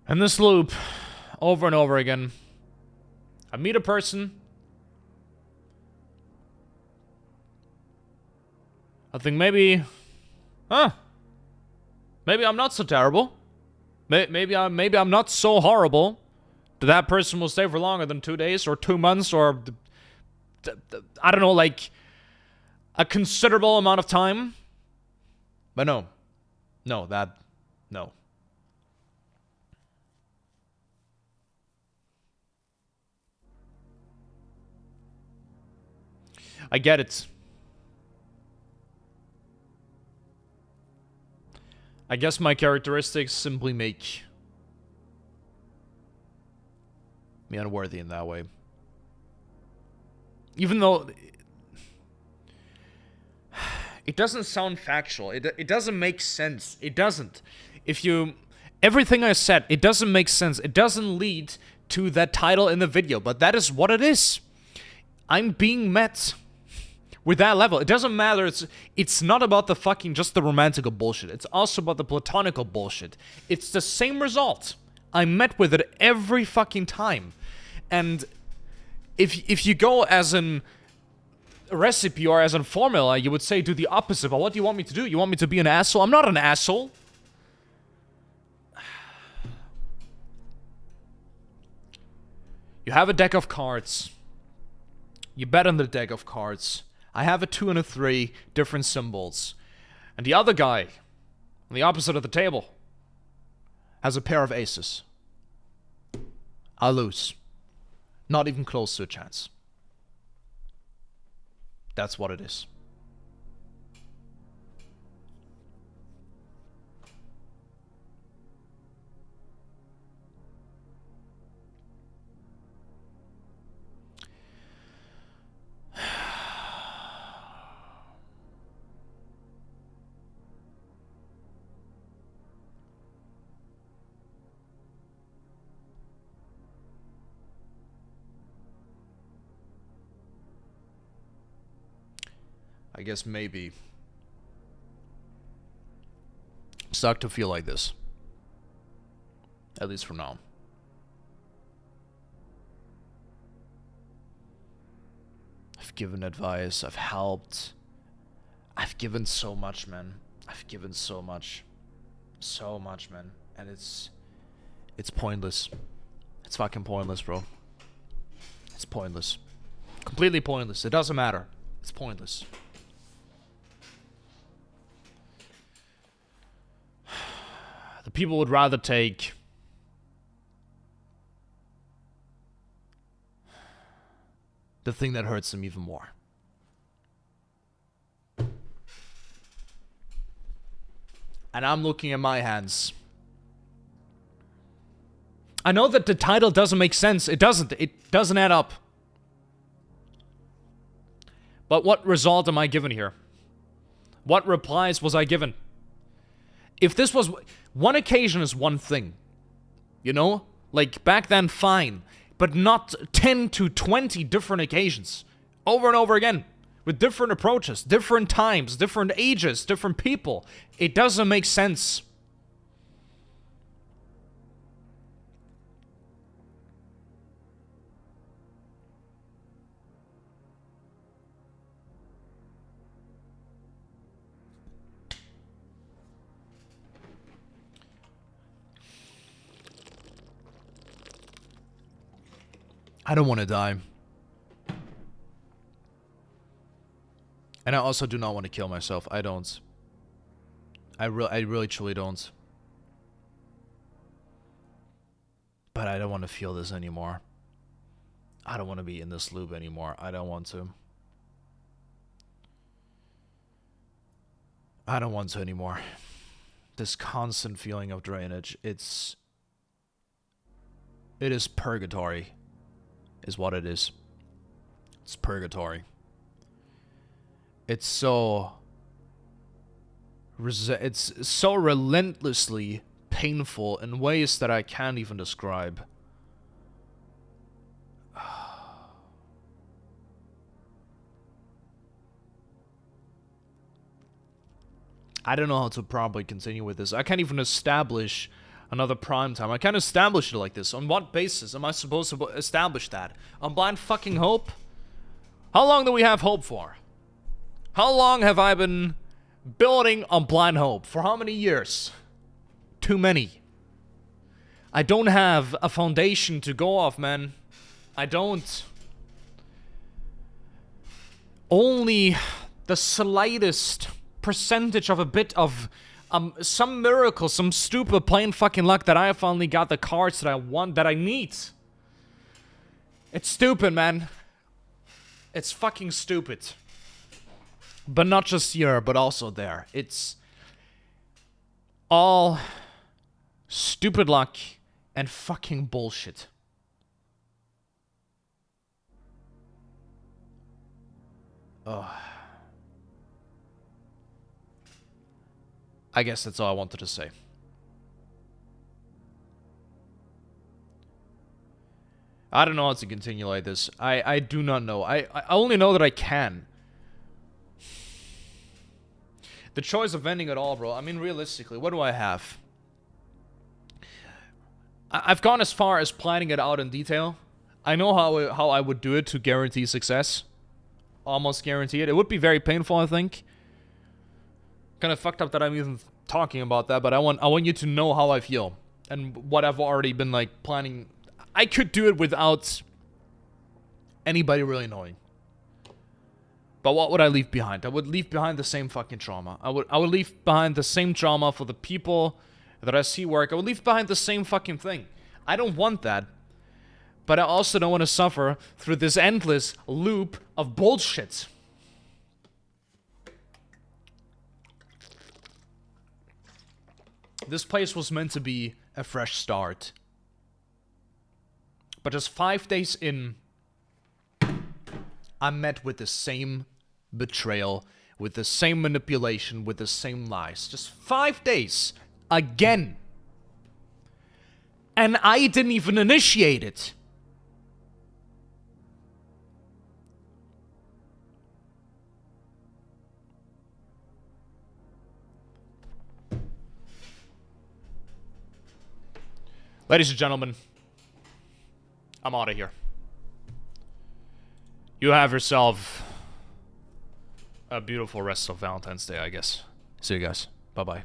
in this loop over and over again. I meet a person. I think maybe I'm not so terrible. Maybe I'm not so horrible. That person will stay for longer than 2 days or 2 months or I don't know, like a considerable amount of time. But no. No. I get it. I guess my characteristics simply make me unworthy in that way. Even though it doesn't sound factual. It doesn't make sense. It doesn't. Everything I said, it doesn't make sense. It doesn't lead to that title in the video, but that is what it is. I'm being met with that level. It doesn't matter. It's not about the fucking just the romantical bullshit. It's also about the platonical bullshit. It's the same result. I'm met with it every fucking time. And if you go as an recipe or as a formula, you would say do the opposite. But what do you want me to do? You want me to be an asshole? I'm not an asshole. You have a deck of cards. You bet on the deck of cards. I have a 2 and a 3, different symbols. And the other guy, on the opposite of the table, has a pair of aces. I lose. Not even close to a chance. That's what it is. I guess maybe I'm stuck to feel like this. At least for now. I've given advice, I've helped. I've given so much, man. I've given so much. So much, man. And it's pointless. It's fucking pointless, bro. It's pointless. Completely pointless. It doesn't matter. It's pointless. The people would rather take the thing that hurts them even more. And I'm looking at my hands. I know that the title doesn't make sense. It doesn't. It doesn't add up. But what result am I given here? What replies was I given? If this was... One occasion is one thing. You know? Like, back then, fine. But not 10 to 20 different occasions. Over and over again. With different approaches, different times, different ages, different people. It doesn't make sense. I don't want to die. And I also do not want to kill myself. I don't. I really truly don't. But I don't want to feel this anymore. I don't want to be in this loop anymore. I don't want to. I don't want to anymore. This constant feeling of drainage, it is purgatory, is what it is. It's purgatory. It's so relentlessly painful in ways that I can't even describe. I don't know how to properly continue with this. I can't even establish another prime time. I can't establish it like this. On what basis am I supposed to establish that? On blind fucking hope? How long do we have hope for? How long have I been building on blind hope? For how many years? Too many. I don't have a foundation to go off, man. I don't. Only the slightest percentage of a bit of some miracle, some stupid plain fucking luck that I finally got the cards that I want, that I need. It's stupid, man. It's fucking stupid. But not just here, but also there. It's all stupid luck and fucking bullshit. Ugh. I guess that's all I wanted to say. I don't know how to continue like this. I do not know. I only know that I can. The choice of ending it all, bro. I mean, realistically, what do I have? I've gone as far as planning it out in detail. I know how I would do it to guarantee success. Almost guarantee it. It would be very painful, I think. Kind of fucked up that I'm even talking about that, but I want you to know how I feel and what I've already been like planning. I could do it without anybody really knowing. But what would I leave behind? I would leave behind the same fucking trauma. I would leave behind the same trauma for the people that I see work. I would leave behind the same fucking thing. I don't want that. But I also don't want to suffer through this endless loop of bullshit. This place was meant to be a fresh start. But just 5 days in, I'm met with the same betrayal, with the same manipulation, with the same lies. Just 5 days. Again. And I didn't even initiate it. Ladies and gentlemen, I'm out of here. You have yourself a beautiful rest of Valentine's Day, I guess. See you guys. Bye-bye.